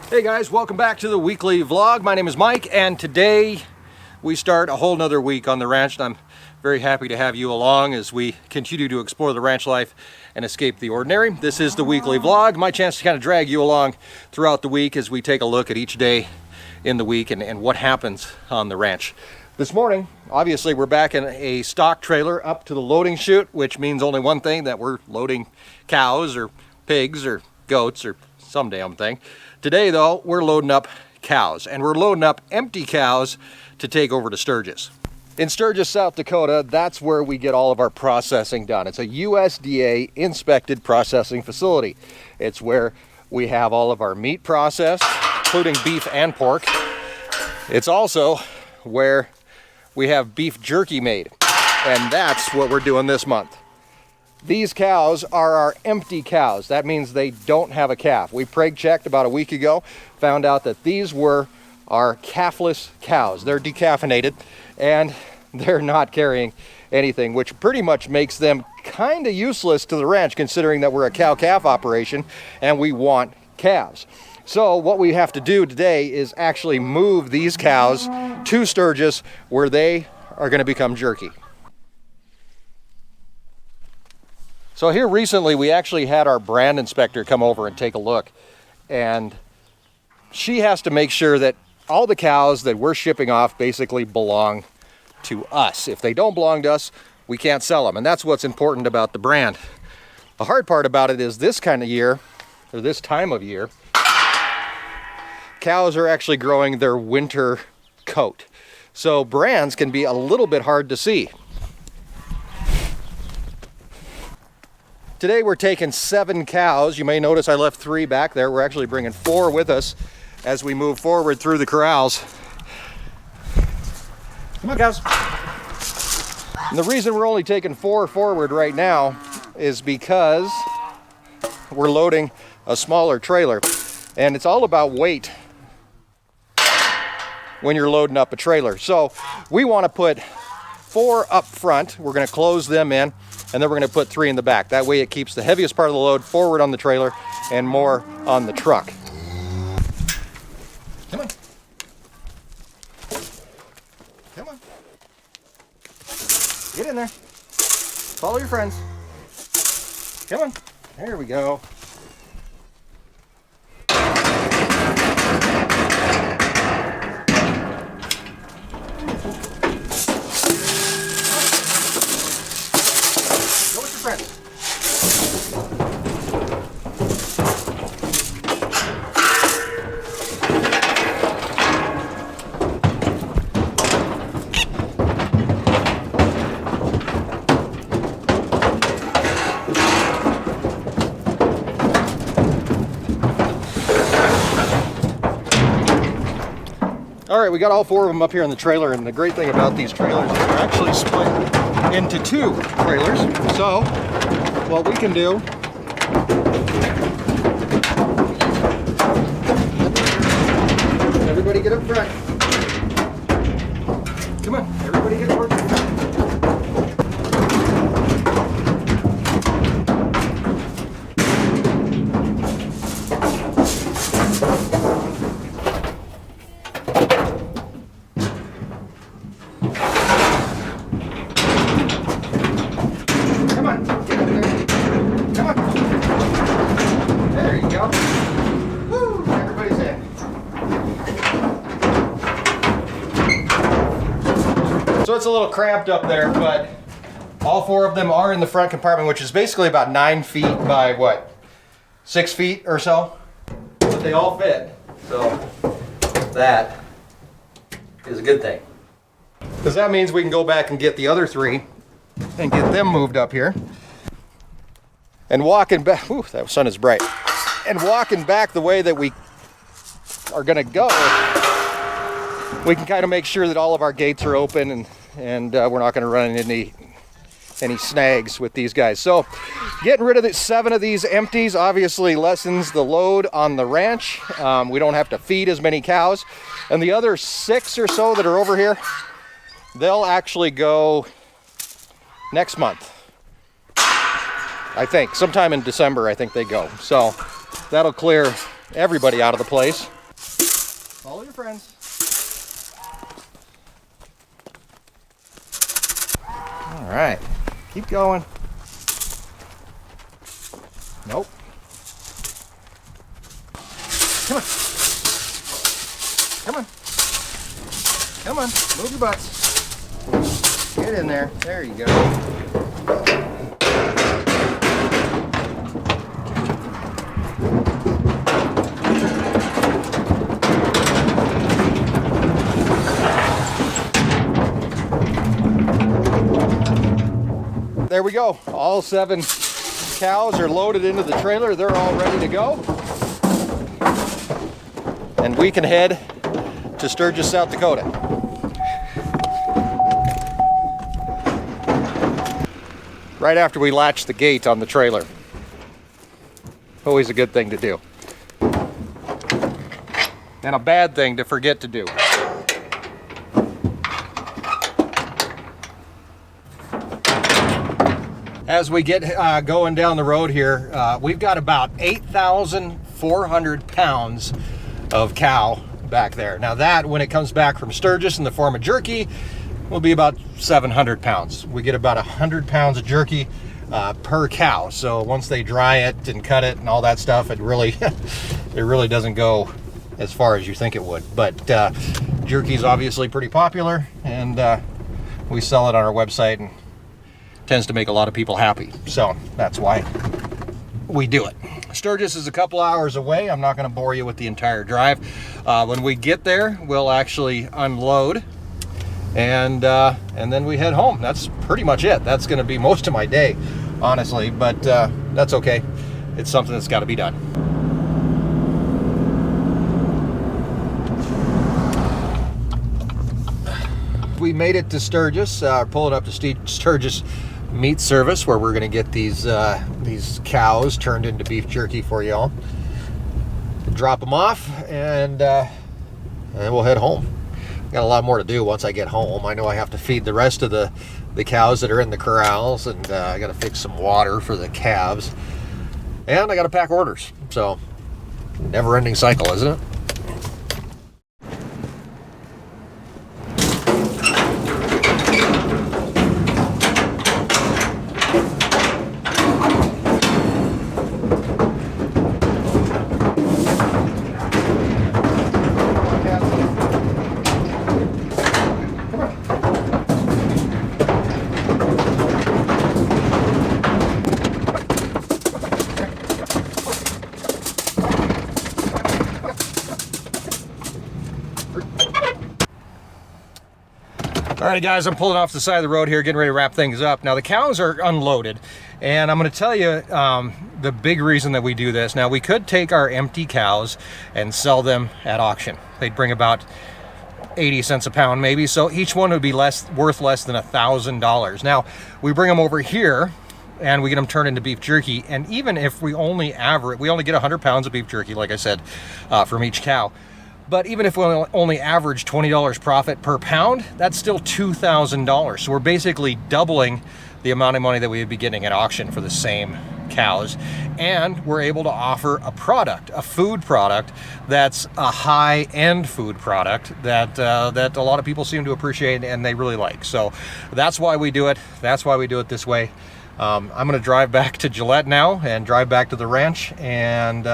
Hey guys, welcome back to the weekly vlog. My name is Mike, and today we start a whole nother week on the ranch, and I'm very happy to have you along as we continue to explore the ranch life and escape the ordinary. This is the weekly vlog, my chance to kind of drag you along throughout the week as we take a look at each day in the week and what happens on the ranch. This morning, obviously, we're back in a stock trailer up to the loading chute, which means only one thing, that we're loading cows or pigs or goats or some damn thing. Today, though, we're loading up cows, and we're loading up empty cows to take over to Sturgis. In Sturgis, South Dakota, that's where we get all of our processing done. It's a USDA inspected processing facility. It's where we have all of our meat processed, including beef and pork. It's also where we have beef jerky made, and that's what we're doing this month. These cows are our empty cows. That means they don't have a calf. We preg checked about a week ago, found out that these were our calfless cows. They're decaffeinated and they're not carrying anything, which pretty much makes them kind of useless to the ranch, considering that we're a cow-calf operation and we want calves. So what we have to do today is actually move these cows to Sturgis, where they are going to become jerky. So here recently, we actually had our brand inspector come over and take a look, and she has to make sure that all the cows that we're shipping off basically belong to us. If they don't belong to us, we can't sell them, and that's what's important about the brand. The hard part about it is this kind of year, or this time of year, cows are actually growing their winter coat. So brands can be a little bit hard to see. Today we're taking 7 cows. You may notice I left 3 back there. We're actually bringing 4 with us as we move forward through the corrals. Come on, cows. And the reason we're only taking 4 forward right now is because we're loading a smaller trailer. And it's all about weight when you're loading up a trailer. So we want to put 4 up front. We're going to close them in, and then we're going to put 3 in the back. That way it keeps the heaviest part of the load forward on the trailer and more on the truck. Come on. Come on. Get in there. Follow your friends. Come on. There we go. All right, we got all 4 of them up here in the trailer, and the great thing about these trailers is they're actually split into 2 trailers. So what we can do, everybody get up front. Come on, everybody get to work. So it's a little cramped up there, but all 4 of them are in the front compartment, which is basically about 9 feet by what, 6 feet or so, but they all fit. So that is a good thing, because that means we can go back and get the other 3 and get them moved up here. And walking back, ooh, that sun is bright. and walking back the way that we are going to go, we can kind of make sure that all of our gates are open, and we're not going to run into any snags with these guys. So getting rid of 7 of these empties obviously lessens the load on the ranch. We don't have to feed as many cows. And the other 6 or so that are over here, they'll actually go next month. I think sometime in December, I think they go. So that'll clear everybody out of the place. Follow your friends. All right, keep going. Nope. Come on. Come on. Come on, move your butts. Get in there. There you go. There we go. All 7 cows are loaded into the trailer. They're all ready to go. And we can head to Sturgis, South Dakota. Right after we latch the gate on the trailer. Always a good thing to do. And a bad thing to forget to do. As we get going down the road here, we've got about 8,400 pounds of cow back there. Now that, when it comes back from Sturgis in the form of jerky, will be about 700 pounds. We get about 100 pounds of jerky per cow. So once they dry it and cut it and all that stuff, it really, it really doesn't go as far as you think it would. But jerky is obviously pretty popular, and we sell it on our website, and tends to make a lot of people happy. So that's why we do it. Sturgis is a couple hours away. I'm not going to bore you with the entire drive. When we get there, we'll actually unload, and then we head home. That's pretty much it. That's going to be most of my day, honestly, but that's okay. It's something that's got to be done. We made it to Sturgis, pulling up to Sturgis Meat Service, where we're going to get these cows turned into beef jerky for y'all. Drop them off, and we'll head home. Got a lot more to do once I get home. I know I have to feed the rest of the cows that are in the corrals, and I got to fix some water for the calves, and I got to pack orders. So, never-ending cycle, isn't it? All right, guys, I'm pulling off the side of the road here, getting ready to wrap things up. Now, the cows are unloaded, and I'm going to tell you the big reason that we do this. Now, we could take our empty cows and sell them at auction. They'd bring about 80 cents a pound, maybe, so each one would be worth less than $1,000. Now, we bring them over here, and we get them turned into beef jerky, and even if we only get 100 pounds of beef jerky, like I said, from each cow. But even if we only average $20 profit per pound, that's still $2,000. So we're basically doubling the amount of money that we would be getting at auction for the same cows. And we're able to offer a product, a food product that's a high-end food product that a lot of people seem to appreciate and they really like. So that's why we do it. That's why we do it this way. I'm going to drive back to Gillette now and drive back to the ranch and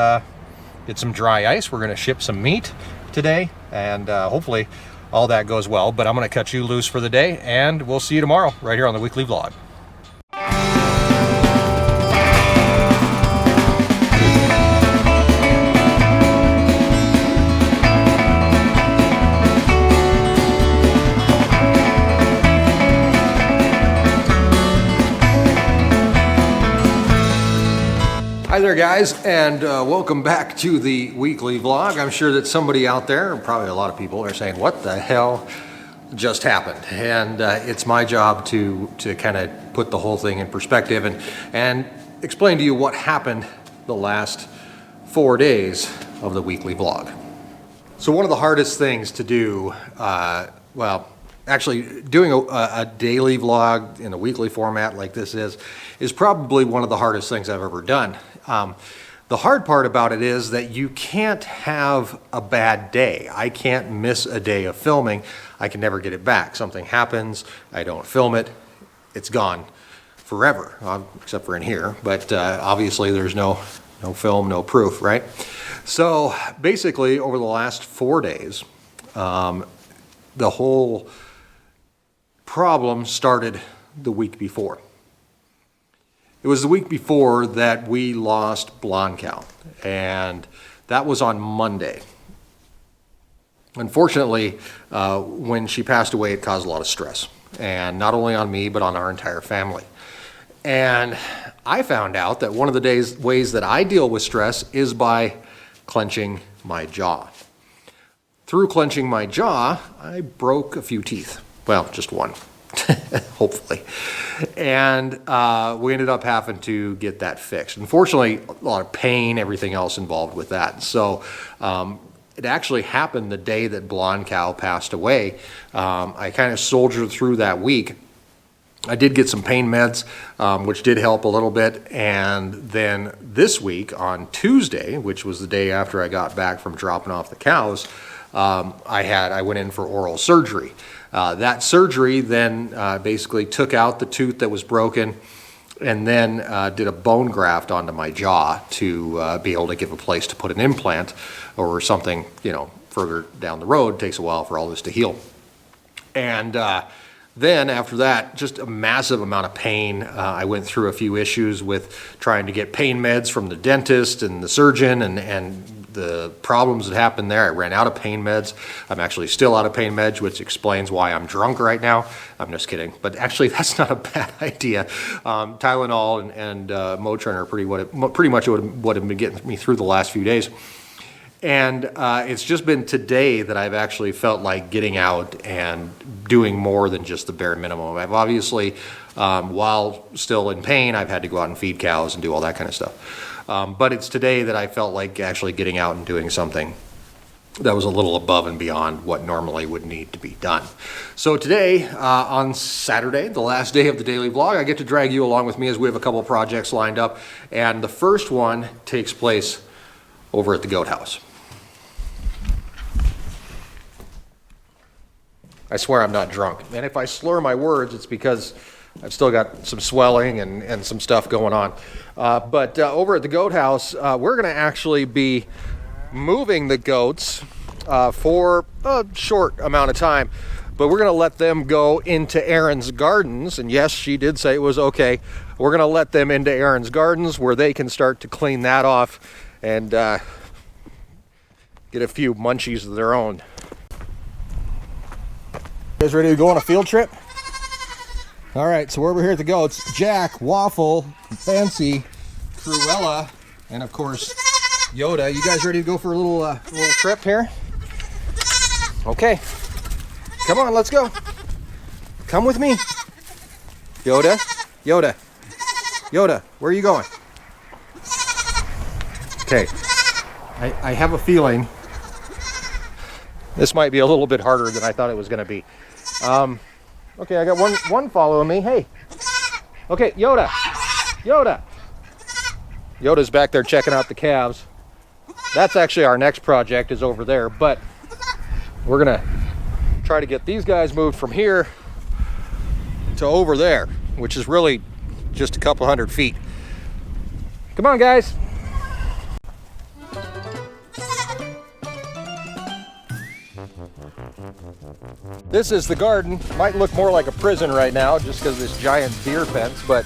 get some dry ice. We're going to ship some meat today, and hopefully all that goes well. But I'm going to cut you loose for the day, and we'll see you tomorrow right here on the weekly vlog. Hi there, guys, and welcome back to the weekly vlog. I'm sure that somebody out there, probably a lot of people, are saying, what the hell just happened? And it's my job to kind of put the whole thing in perspective and explain to you what happened the last 4 days of the weekly vlog. So one of the hardest things to do, well, actually doing a daily vlog in a weekly format like this is probably one of the hardest things I've ever done. The hard part about it is that you can't have a bad day. I can't miss a day of filming. I can never get it back. Something happens, I don't film it, it's gone forever, except for in here. But obviously there's no film, no proof, right? So basically over the last 4 days, the whole problem started the week before. It was the week before that we lost Blonde Cow, and that was on Monday. Unfortunately, when she passed away, it caused a lot of stress, and not only on me, but on our entire family. And I found out that one of the ways that I deal with stress is by clenching my jaw. Through clenching my jaw, I broke a few teeth. Well, just one, hopefully. And we ended up having to get that fixed. Unfortunately, a lot of pain, everything else involved with that. So it actually happened the day that Blonde Cow passed away. I kind of soldiered through that week. I did get some pain meds, which did help a little bit. And then this week on Tuesday, which was the day after I got back from dropping off the cows, I went in for oral surgery. That surgery then basically took out the tooth that was broken and then did a bone graft onto my jaw to be able to give a place to put an implant or something, further down the road. It takes a while for all this to heal. And then after that, just a massive amount of pain. I went through a few issues with trying to get pain meds from the dentist and the surgeon and the problems that happened there. I ran out of pain meds. I'm actually still out of pain meds, which explains why I'm drunk right now. I'm just kidding. But actually, that's not a bad idea. Tylenol and Motrin are pretty much what have been getting me through the last few days. And it's just been today that I've actually felt like getting out and doing more than just the bare minimum. I've obviously, while still in pain, I've had to go out and feed cows and do all that kind of stuff. But it's today that I felt like actually getting out and doing something that was a little above and beyond what normally would need to be done. So today, on Saturday, the last day of the daily vlog, I get to drag you along with me as we have a couple of projects lined up. And the first one takes place over at the goat house. I swear I'm not drunk. And if I slur my words, it's because I've still got some swelling and some stuff going on. But over at the goat house, we're going to actually be moving the goats for a short amount of time. But we're going to let them go into Erin's gardens. And yes, she did say it was okay. We're going to let them into Erin's gardens where they can start to clean that off and get a few munchies of their own. You guys ready to go on a field trip? All right, so we're over here at the goats. Jack, Waffle, Fancy, Cruella, and of course, Yoda. You guys ready to go for a little trip here? Okay. Come on, let's go. Come with me. Yoda, Yoda, Yoda, where are you going? Okay. I have a feeling this might be a little bit harder than I thought it was going to be. Okay, I got one following me. Hey. Okay, Yoda. Yoda. Yoda's back there checking out the calves. That's actually our next project is over there, but we're going to try to get these guys moved from here to over there, which is really just a couple hundred feet. Come on, guys. This is the garden. Might look more like a prison right now just because of this giant deer fence, but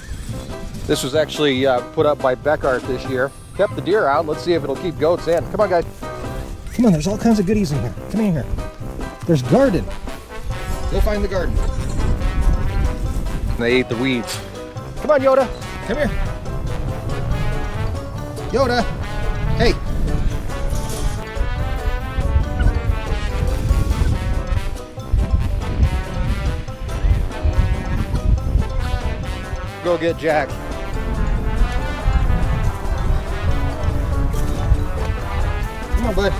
this was actually put up by Beckart this year. Kept the deer out. Let's see if it'll keep goats in. Come on, guys. Come on, there's all kinds of goodies in here. Come in here. There's garden. Go find the garden. They ate the weeds. Come on, Yoda. Come here. Yoda! Hey! Go get Jack. Come on, bud.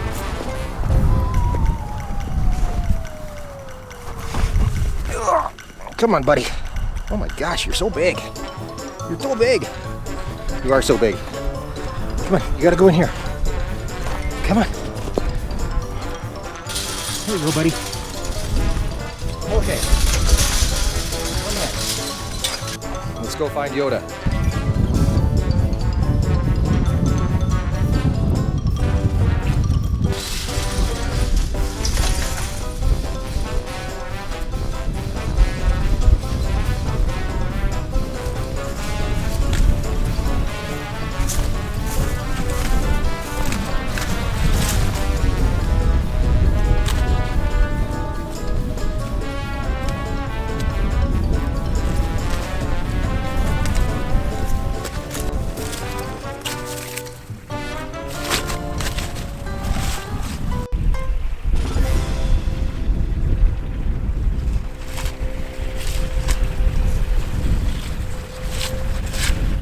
Ugh. Come on, buddy. Oh my gosh, you're so big. You're so big. You are so big. Come on, you gotta go in here. Come on. There you go, buddy. Okay. Let's go find Yoda.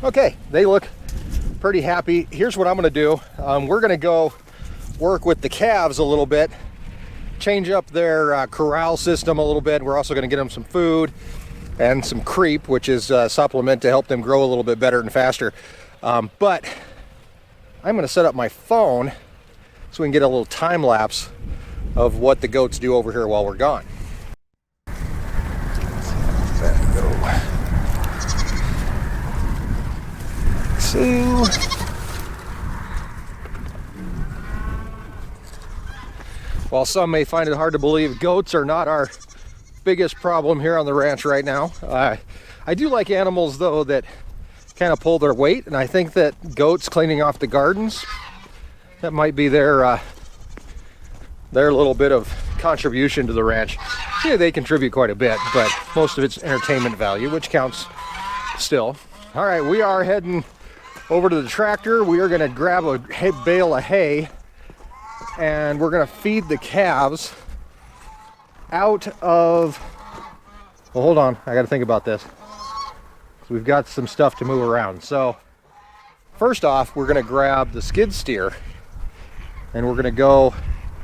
Okay, they look pretty happy. Here's what I'm gonna do. We're gonna go work with the calves a little bit, change up their corral system a little bit. We're also gonna get them some food and some creep, which is a supplement to help them grow a little bit better and faster. But I'm gonna set up my phone so we can get a little time lapse of what the goats do over here while we're gone. There we go. While some may find it hard to believe, goats are not our biggest problem here on the ranch right now. I do like animals though that kind of pull their weight, and I think that goats cleaning off the gardens, that might be their little bit of contribution to the ranch. Yeah, they contribute quite a bit, but most of it's entertainment value, which counts still. All right, we are heading over to the tractor. We are gonna grab a bale of hay and we're gonna feed the calves out of, well, hold on, I gotta think about this. We've got some stuff to move around. So first off, we're gonna grab the skid steer and we're gonna go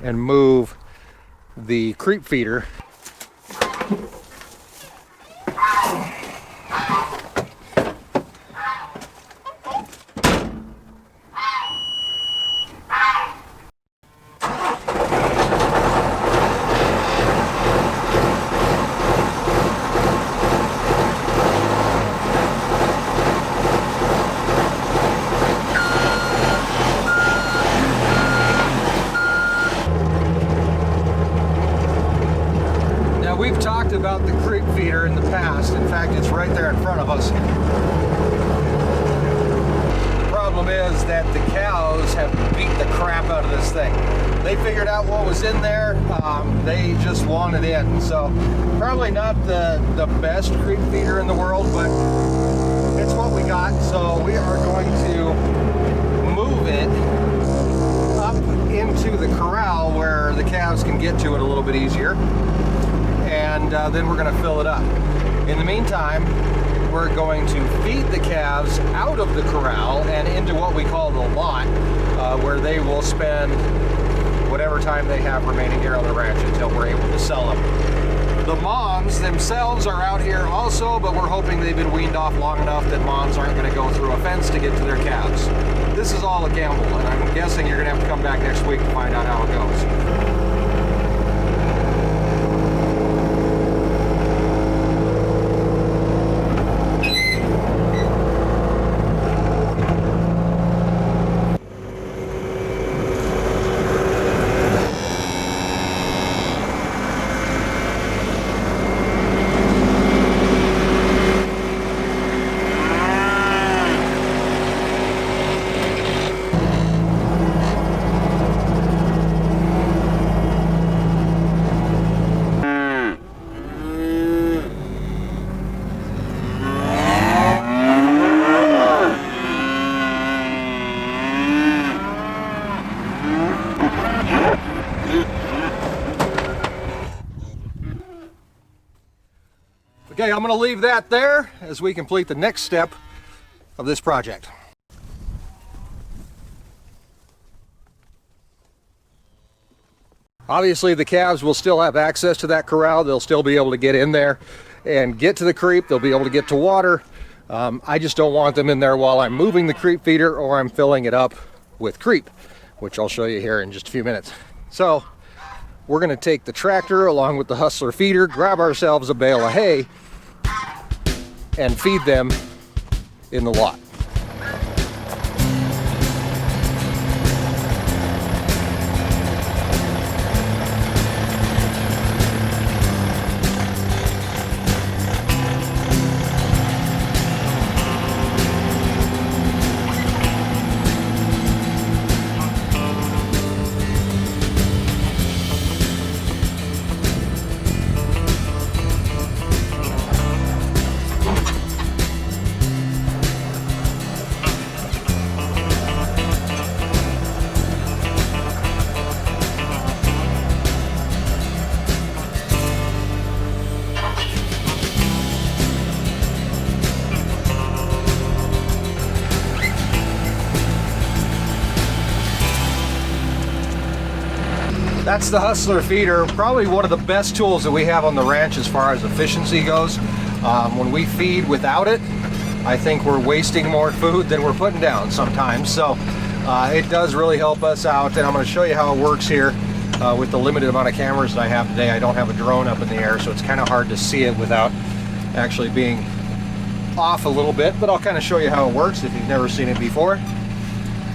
and move the creep feeder about the creep feeder in the past. In fact, it's right there in front of us. The problem is that the cows have beat the crap out of this thing. They figured out what was in there. They just want it in. So probably not the best creep feeder in the world, but it's what we got. So we are going to move it up into the corral where the calves can get to it a little bit easier. And then we're going to fill it up. In the meantime, we're going to feed the calves out of the corral and into what we call the lot, where they will spend whatever time they have remaining here on the ranch until we're able to sell them. The moms themselves are out here also, but we're hoping they've been weaned off long enough that moms aren't going to go through a fence to get to their calves. This is all a gamble, and I'm guessing you're going to have to come back next week to find out how it goes. Okay, I'm gonna leave that there as we complete the next step of this project. Obviously the calves will still have access to that corral. They'll still be able to get in there and get to the creep. They'll be able to get to water. I just don't want them in there while I'm moving the creep feeder or I'm filling it up with creep, which I'll show you here in just a few minutes. So we're gonna take the tractor along with the Hustler feeder, grab ourselves a bale of hay, and feed them in the lot. That's the Hustler feeder, probably one of the best tools that we have on the ranch as far as efficiency goes. When we feed without it, I think we're wasting more food than we're putting down sometimes. So it does really help us out, and I'm going to show you how it works here with the limited amount of cameras that I have today. I don't have a drone up in the air, so it's kind of hard to see it without actually being off a little bit, but I'll kind of show you how it works if you've never seen it before.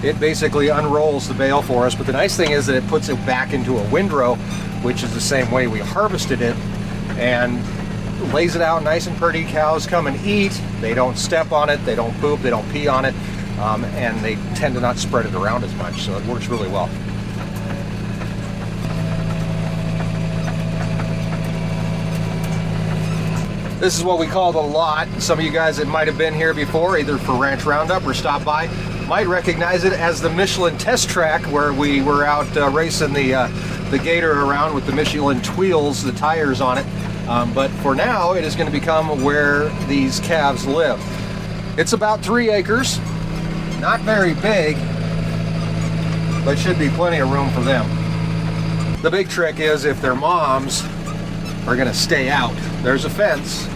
It basically unrolls the bale for us, but the nice thing is that it puts it back into a windrow, which is the same way we harvested it, and lays it out nice and pretty. Cows come and eat. They don't step on it, they don't poop, they don't pee on it, and they tend to not spread it around as much, so it works really well. This is what we call the lot. Some of you guys that might have been here before, either for Ranch Roundup or stopped by, might recognize it as the Michelin test track where we were out racing the Gator around with the Michelin wheels, the tires on it. But for now, it is going to become where these calves live. It's about 3 acres, not very big, but should be plenty of room for them. The big trick is if their moms are going to stay out. There's a fence.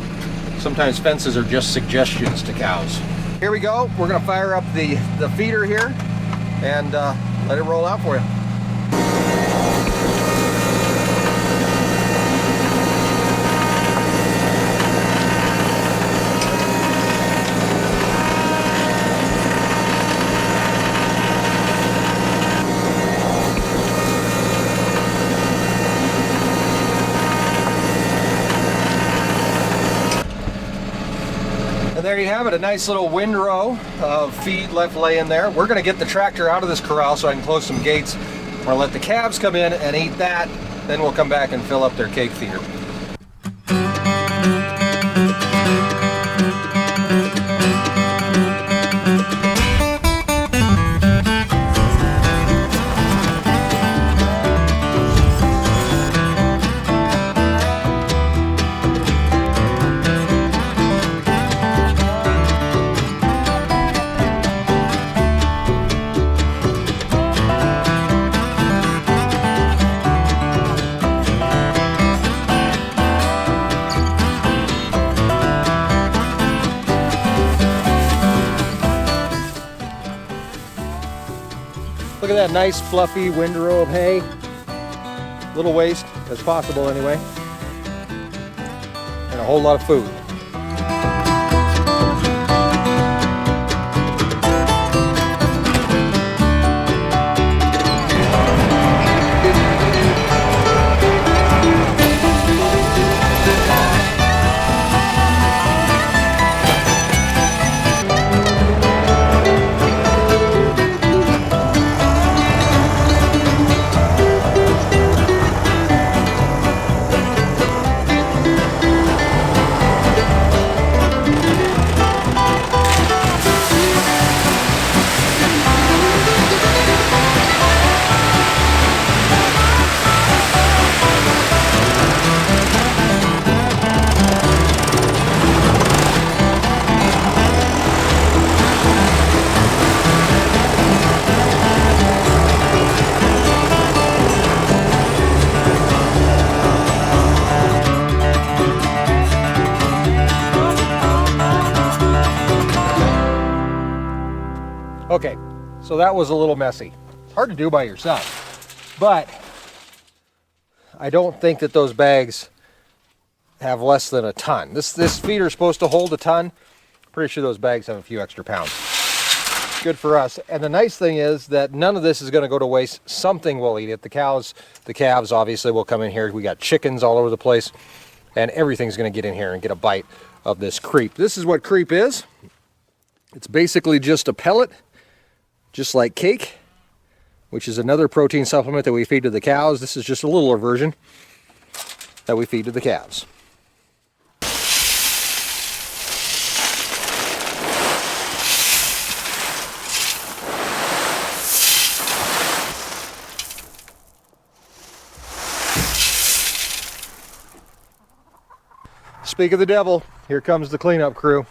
Sometimes fences are just suggestions to cows. Here we go. We're going to fire up the feeder here and let it roll out for you. And there you have it, a nice little windrow of feed left laying there. We're going to get the tractor out of this corral so I can close some gates. We're going to let the calves come in and eat that. Then we'll come back and fill up their cake feeder. Look at that nice fluffy windrow of hay. Little waste as possible anyway. And a whole lot of food. So that was a little messy. Hard to do by yourself. But I don't think that those bags have less than a ton. This feeder is supposed to hold a ton. Pretty sure those bags have a few extra pounds. Good for us. And the nice thing is that none of this is going to go to waste. Something will eat it. The calves obviously will come in here. We got chickens all over the place, and everything's going to get in here and get a bite of this creep. This is what creep is. It's basically just a pellet, just like cake, which is another protein supplement that we feed to the cows. This is just a littler version that we feed to the calves. Speak of the devil, here comes the cleanup crew.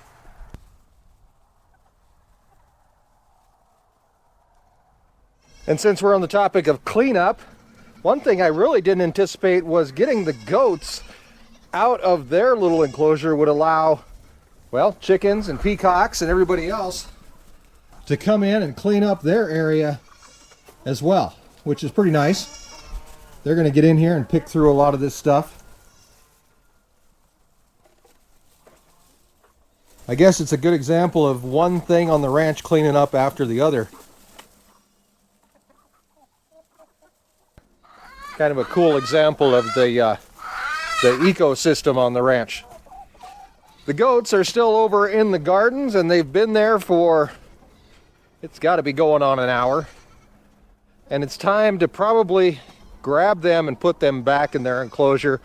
And since we're on the topic of cleanup, one thing I really didn't anticipate was getting the goats out of their little enclosure would allow, well, chickens and peacocks and everybody else to come in and clean up their area as well, which is pretty nice. They're going to get in here and pick through a lot of this stuff. I guess it's a good example of one thing on the ranch cleaning up after the other. Kind of a cool example of the ecosystem on the ranch. The goats are still over in the gardens, and they've been there for, it's got to be going on an hour. And it's time to probably grab them and put them back in their enclosure.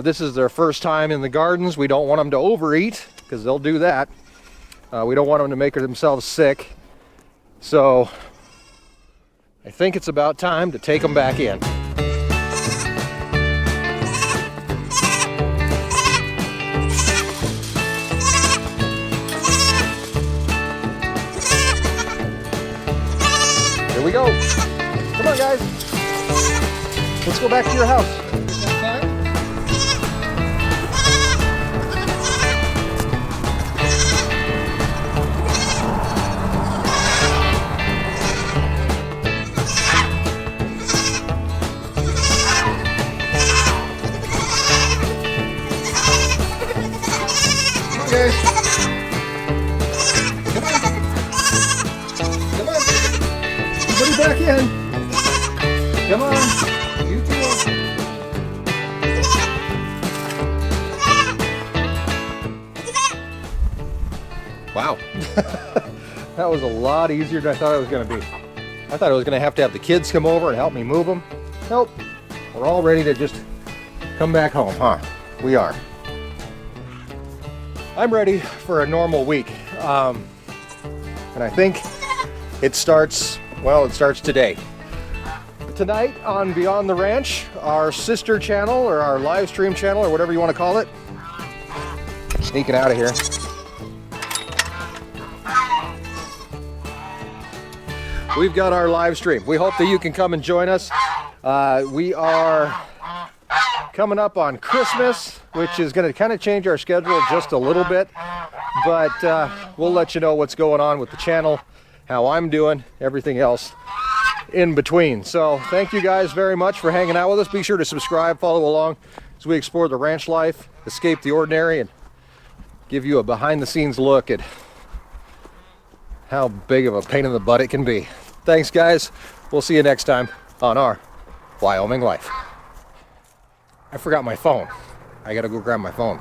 This is their first time in the gardens. We don't want them to overeat, because they'll do that. We don't want them to make themselves sick. So I think it's about time to take them back in. Here we go. Come on, guys. Let's go back to your house. Okay. Come on. Put it back in. Come on. You too. Wow. That was a lot easier than I thought it was going to be. I thought I was going to have the kids come over and help me move them. Nope. We're all ready to just come back home, huh? We are. I'm ready for a normal week. And I think it starts today. Tonight on Beyond the Ranch, our sister channel or our live stream channel or whatever you want to call it. Sneaking out of here. We've got our live stream. We hope that you can come and join us. We are coming up on Christmas, which is going to kind of change our schedule just a little bit, but we'll let you know what's going on with the channel, how I'm doing, everything else in between. So thank you guys very much for hanging out with us. Be sure to subscribe, follow along as we explore the ranch life, escape the ordinary, and give you a behind-the-scenes look at how big of a pain in the butt it can be. Thanks, guys. We'll see you next time on Our Wyoming Life. I forgot my phone. I gotta go grab my phone.